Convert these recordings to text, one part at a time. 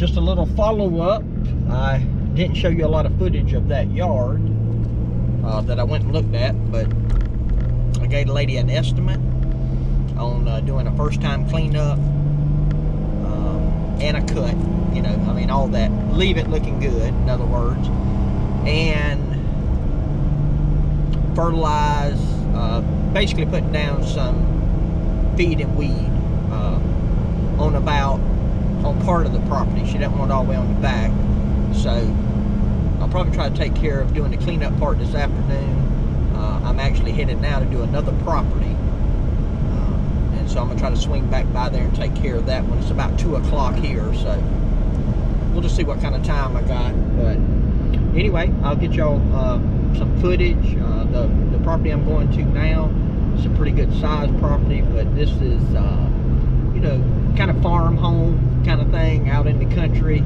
just a little follow-up. I didn't show you a lot of footage of that yard that I went and looked at, but I gave the lady an estimate on doing a first-time cleanup and a cut. You know, I mean, all that. Leave it looking good, in other words. And fertilize, basically putting down some feed and weed on part of the property. She doesn't want it all the way on the back. So I'll probably try to take care of doing the cleanup part this afternoon. I'm actually headed now to do another property. And so I'm gonna try to swing back by there and take care of that when it's about 2 o'clock here. So we'll just see what kind of time I got. But anyway, I'll get y'all some footage. The property I'm going to now is a pretty good sized property, but this is you know, kind of farm home kind of thing out in the country,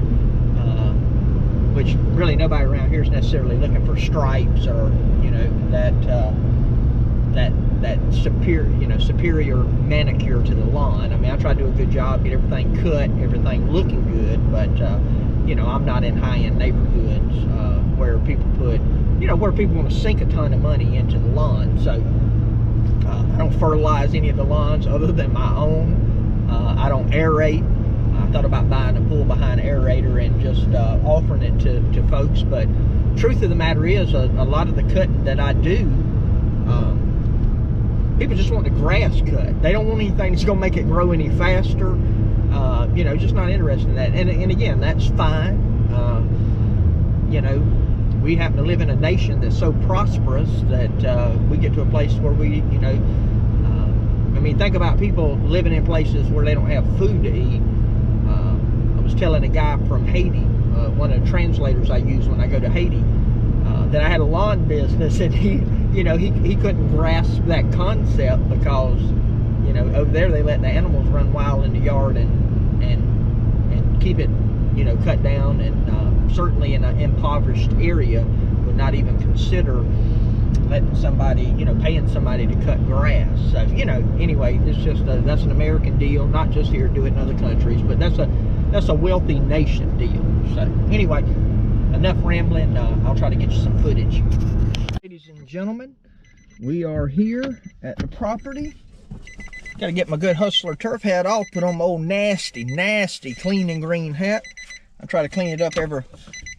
which really nobody around here is necessarily looking for stripes or, you know, that superior manicure to the lawn. I mean, I try to do a good job, get everything cut, everything looking good, but you know, I'm not in high-end neighborhoods where people put, you know, where people want to sink a ton of money into the lawn. So I don't fertilize any of the lawns other than my own. I don't aerate. I thought about buying a pull behind aerator and just offering it to folks, but truth of the matter is, a lot of the cutting that I do, people just want the grass cut. They don't want anything that's going to make it grow any faster. You know, just not interested in that. And again, that's fine. You know, we happen to live in a nation that's so prosperous that we get to a place where we, you know, I mean, think about people living in places where they don't have food to eat. I was telling a guy from Haiti, one of the translators I use when I go to Haiti, that I had a lawn business, and he, you know, he couldn't grasp that concept because, you know, over there they let the animals run wild in the yard and keep it, you know, cut down, and certainly in an impoverished area would not even consider letting somebody, you know, paying somebody to cut grass. So, you know, anyway, it's just that's an American deal, not just here, do it in other countries, but that's a wealthy nation deal. So anyway, enough rambling. I'll try to get you some footage. Ladies and gentlemen, we are here at the property. Got to get my good hustler turf hat off, put on my old nasty clean and green hat. I try to clean it up every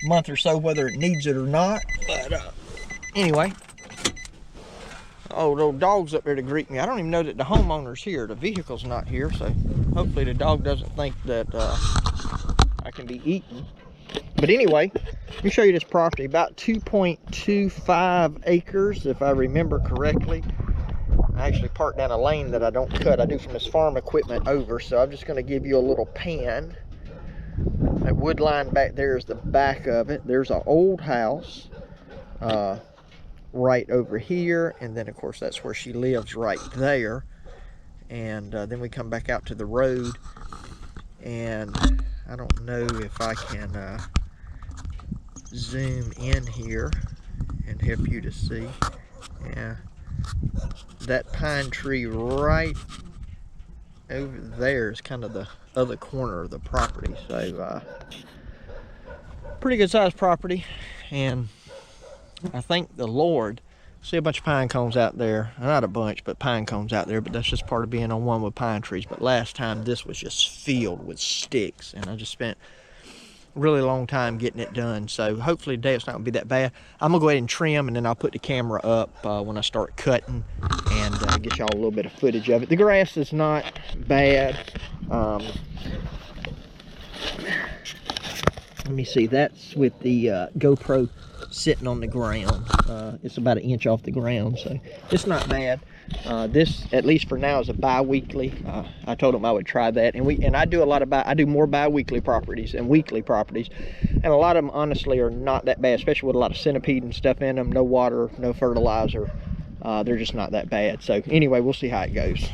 month or so, whether it needs it or not. But anyway, oh, those dogs up there to greet me. I don't even know that the homeowner's here. The vehicle's not here, so hopefully the dog doesn't think that I can be eaten. But anyway, let me show you this property. About 2.25 acres, if I remember correctly. I actually parked down a lane that I don't cut. I do from this farm equipment over, so I'm just going to give you a little pan. That wood line back there is the back of it. There's an old house right over here, and then of course that's where she lives right there. And then we come back out to the road, and I don't know if I can zoom in here and help you to see. Yeah, that pine tree right over there is kind of the other corner of the property. So pretty good sized property, and I thank the Lord. See a bunch of pine cones out there. Not a bunch, but pine cones out there, but that's just part of being on one with pine trees. But last time this was just filled with sticks, and I just spent a really long time getting it done. So hopefully today it's not gonna be that bad. I'm gonna go ahead and trim, and then I'll put the camera up when I start cutting, and get y'all a little bit of footage of it. The grass is not bad. Let me see, that's with the GoPro sitting on the ground. It's about an inch off the ground, so it's not bad. This, at least for now, is a bi-weekly. I told them I would try that, and I do a lot of I do more bi-weekly properties and weekly properties, and a lot of them honestly are not that bad, especially with a lot of centipede and stuff in them. No water, no fertilizer. They're just not that bad. So anyway, we'll see how it goes.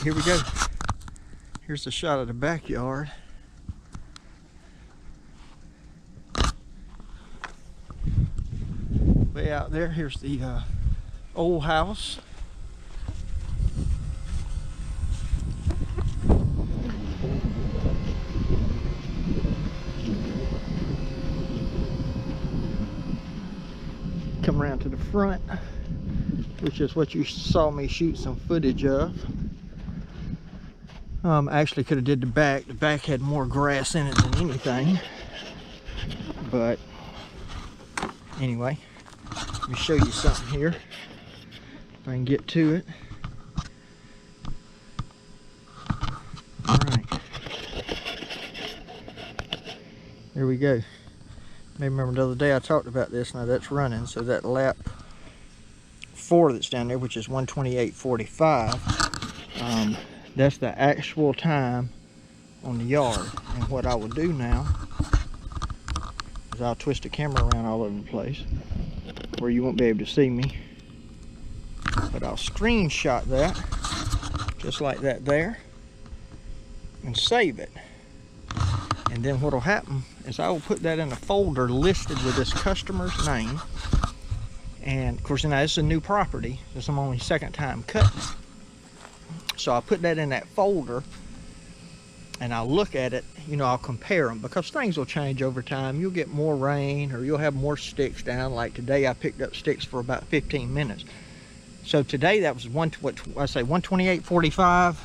here we go. Here's the shot of the backyard. Way out there, here's the old house. Come around to the front, which is what you saw me shoot some footage of. I actually could have did the back. The back had more grass in it than anything. But anyway, let me show you something here. If I can get to it. All right. There we go. Maybe remember the other day I talked about this. Now that's running, so that lap 4 that's down there, which is 128.45, that's the actual time on the yard. And what I will do now is I'll twist the camera around all over the place where you won't be able to see me, but I'll screenshot that just like that there and save it. And then what will happen is I will put that in a folder listed with this customer's name. And of course, now this is a new property. This is my only second time cutting. So I'll put that in that folder and I'll look at it, you know, I'll compare them because things will change over time. You'll get more rain or you'll have more sticks down. Like today I picked up sticks for about 15 minutes. So today that was 128.45.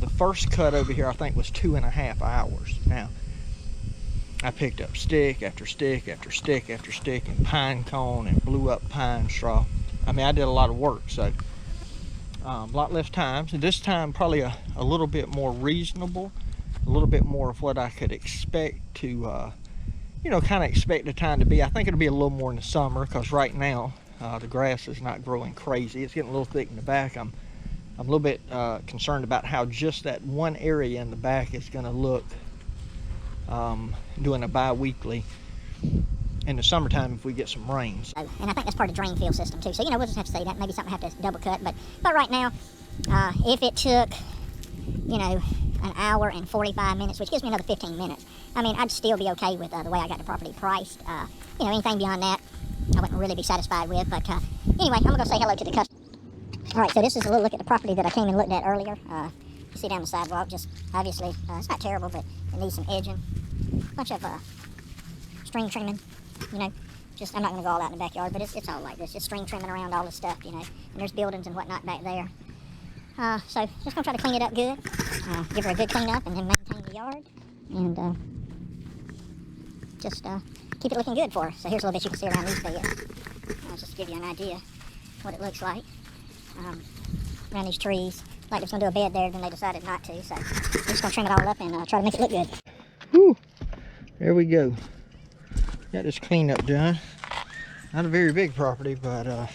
The first cut over here I think was 2.5 hours. Now I picked up stick after stick after stick after stick and pine cone and blew up pine straw. I mean, I did a lot of work, so a lot less time. So this time probably a little bit more reasonable, a little bit more of what I could expect to, you know, kind of expect the time to be. I think it'll be a little more in the summer because right now the grass is not growing crazy. It's getting a little thick in the back. I'm a little bit concerned about how just that one area in the back is going to look doing a bi-weekly in the summertime if we get some rains. And I think that's part of the drain field system too. So, you know, we'll just have to say that. Maybe something I have to double cut. But right now, if it took, you know, an hour and 45 minutes, which gives me another 15 minutes, I mean, I'd still be okay with the way I got the property priced. You know, anything beyond that, I wouldn't really be satisfied with. But anyway, I'm going to say hello to the customer. All right, so this is a little look at the property that I came and looked at earlier. You see down the sidewalk, just obviously, it's not terrible, but it needs some edging. A bunch of string trimming, you know. Just, I'm not going to go all out in the backyard, but it's all like this. Just string trimming around all this stuff, you know. And there's buildings and whatnot back there. So just going to try to clean it up good. Give her a good clean up and then maintain the yard. And just keep it looking good for her. So here's a little bit you can see around these beds. I'll just give you an idea what it looks like. Around these trees. Like they was going to do a bed there, then they decided not to. So I'm just going to trim it all up and try to make it look good. Whew. There we go. Got this cleanup done. Not a very big property, but I'm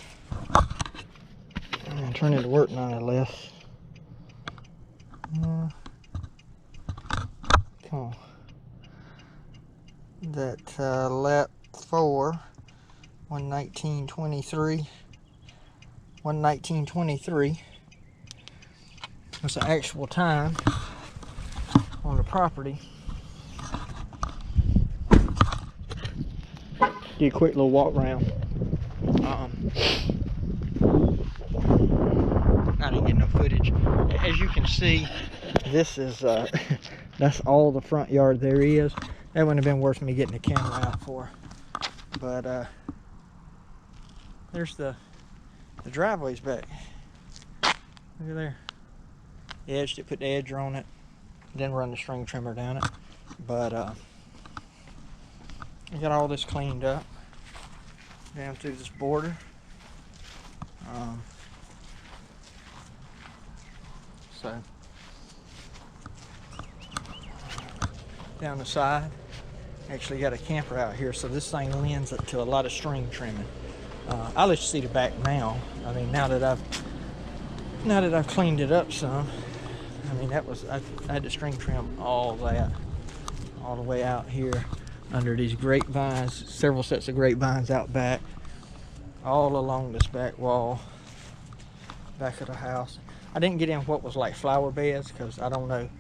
gonna turn it to work nonetheless. Come on. That lap 4, 119.23. 119.23. That's the actual time on the property. Do a quick little walk around. I didn't get no footage. As you can see, this is that's all the front yard there is. That wouldn't have been worth me getting the camera out for. But there's the driveway's back. Look at there. Edged it, put the edger on it, then run the string trimmer down it. But I got all this cleaned up down through this border. So down the side, actually got a camper out here, so this thing lends it to a lot of string trimming. I'll let you see the back now. I mean, now that I've cleaned it up some, I mean, I had to string trim all that, all the way out here under these grapevines, several sets of grapevines out back, all along this back wall, back of the house. I didn't get in what was like flower beds, because I don't know,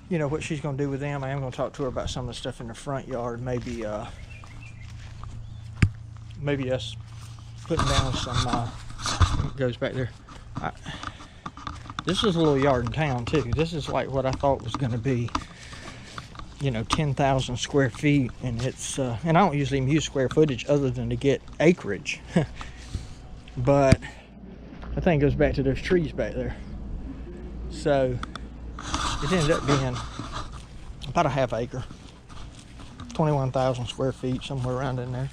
you know, what she's going to do with them. I am going to talk to her about some of the stuff in the front yard. Maybe us putting down some, it goes back there. This is a little yard in town too. This is like what I thought was going to be, you know, 10,000 square feet, and it's and I don't usually even use square footage other than to get acreage. But I think it goes back to those trees back there. So it ended up being about a half acre, 21,000 square feet, somewhere around in there,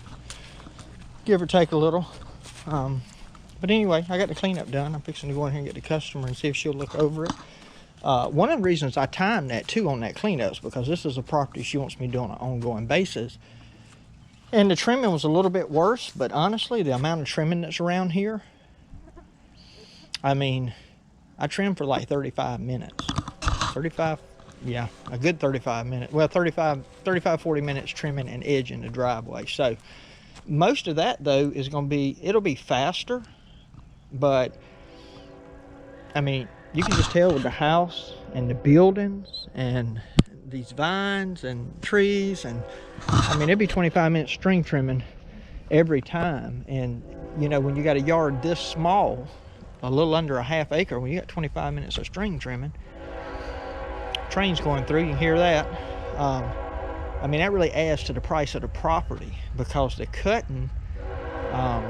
give or take a little. But anyway, I got the cleanup done. I'm fixing to go in here and get the customer and see if she'll look over it. One of the reasons I timed that too on that cleanup is because this is a property she wants me to do on an ongoing basis. And the trimming was a little bit worse, but honestly, the amount of trimming that's around here, I mean, I trimmed for like 35 minutes. 35, yeah, a good 35 minutes. Well, 35, 40 minutes trimming and edging the driveway. So most of that though is going to be, it'll be faster, but I mean, you can just tell with the house and the buildings and these vines and trees, and I mean, it'd be 25 minutes string trimming every time. And you know, when you got a yard this small, a little under a half acre, when you got 25 minutes of string trimming, trains going through, you can hear that. I mean, that really adds to the price of the property, because the cutting, I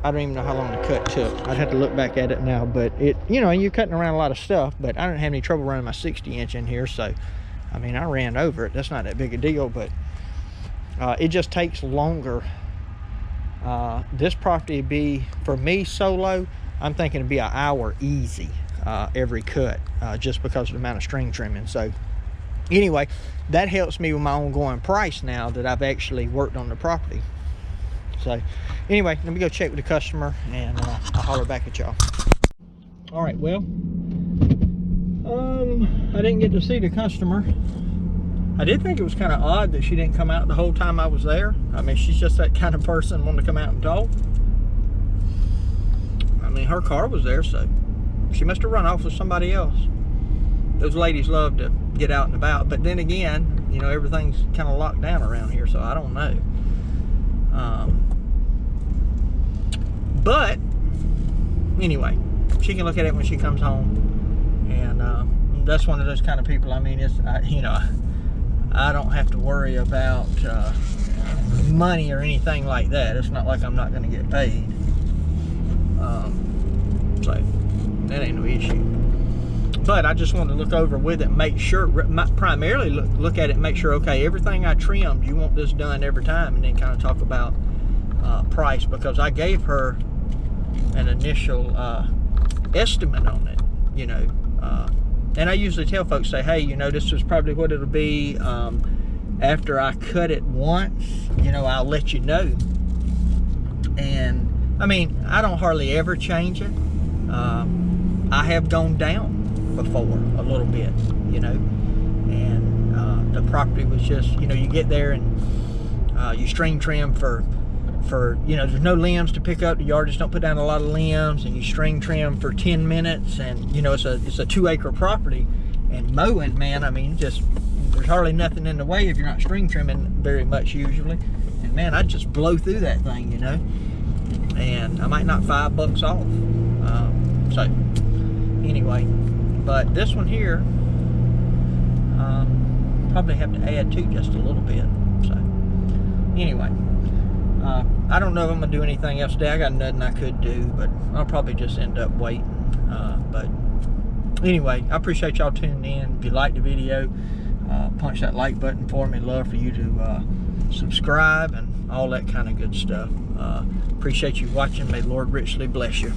don't even know how long the cut took. I'd have to look back at it now, but it, you know, you're cutting around a lot of stuff, but I didn't have any trouble running my 60-inch in here. So, I mean, I ran over it. That's not that big a deal, but it just takes longer. This property would be, for me solo, I'm thinking it'd be an hour easy every cut, just because of the amount of string trimming. So anyway, that helps me with my ongoing price now that I've actually worked on the property. So anyway, let me go check with the customer, and I'll holler back at y'all. All right, well, I didn't get to see the customer. I did think it was kind of odd that she didn't come out the whole time I was there. I mean, she's just that kind of person, wanting to come out and talk. I mean, her car was there, so she must have run off with somebody else. Those ladies love to get out and about, but then again, you know, everything's kind of locked down around here, so I don't know. But anyway, she can look at it when she comes home, and that's one of those kind of people. I mean, it's you know, I don't have to worry about money or anything like that. It's not like I'm not going to get paid. So that ain't no issue. But I just want to look over with it, make sure, primarily look at it and make sure, okay, everything I trimmed, you want this done every time, and then kind of talk about price, because I gave her an initial estimate on it, you know, and I usually tell folks, say, hey, you know, this is probably what it'll be after I cut it once, you know, I'll let you know. And I mean, I don't hardly ever change it. I have gone down before a little bit, you know, and the property was just, you know, you get there and you string trim for you know, there's no limbs to pick up. The yard just don't put down a lot of limbs, and you string trim for 10 minutes, and you know, it's a 2-acre property, and mowing, man, I mean, just there's hardly nothing in the way if you're not string trimming very much usually. And man, I just blow through that thing, you know, and I might knock $5 off. So anyway, but this one here, probably have to add to just a little bit. So anyway, I don't know if I'm gonna do anything else today. I got nothing I could do, but I'll probably just end up waiting. But anyway, I appreciate y'all tuning in. If you liked the video, punch that like button for me. Love for you to subscribe and all that kind of good stuff. Appreciate you watching. May the Lord richly bless you.